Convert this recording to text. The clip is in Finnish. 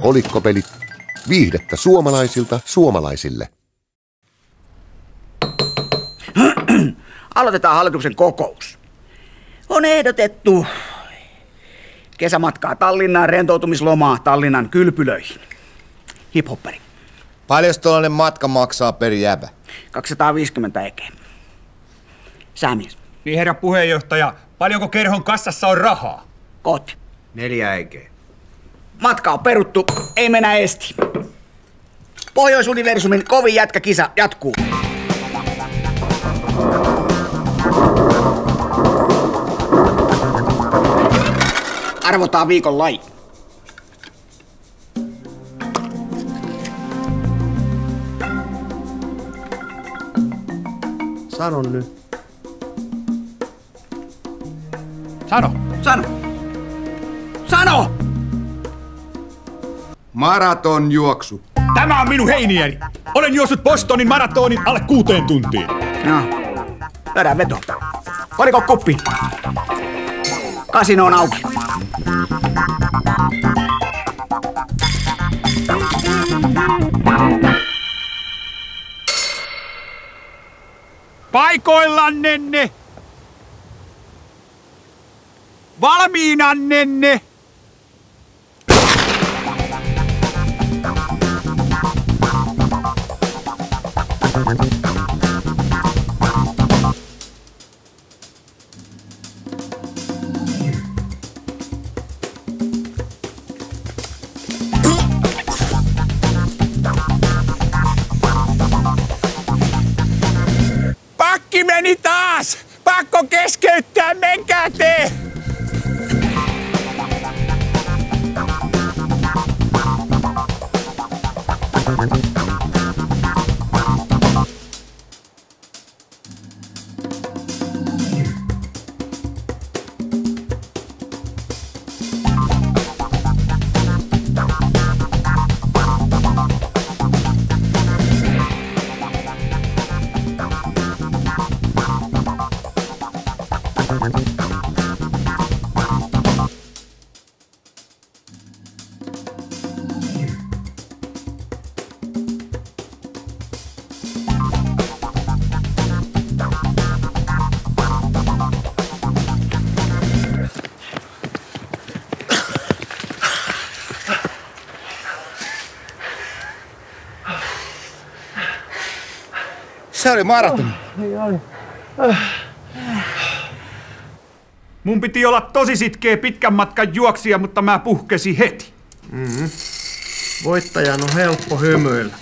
Kolikkopelit. Viihdettä suomalaisilta suomalaisille. Aloitetaan hallituksen kokous. On ehdotettu kesämatkaa Tallinnaan, rentoutumislomaa Tallinnan kylpylöihin. Hiphopperi. Paljon tuollainen matka maksaa per jäbä? 250 ekeä. Säämies. Niin herra puheenjohtaja, paljonko kerhon kassassa on rahaa? Kooti. 4 ekeä. Matka on peruttu, ei mennä esti. Pohjoisuniversumin kovin jätkäkisa jatkuu. Arvotaan viikon laji. Sano nyt. Sano. Sano! Maratonjuoksu. Tämä on minun heiniäni. Olen juossut Bostonin maratonin alle 6 tuntiin. No, löydään veto. Koliko kuppi? Kasino on auki. Paikoillannenne! Valmiinannenne! Pakki meni taas! Pakko keskeyttää, menkää te! Se oli maraton. Mun piti olla tosi sitkeä pitkän matkan juoksija, mutta mä puhkesin heti. Voittajan on helppo hymyillä.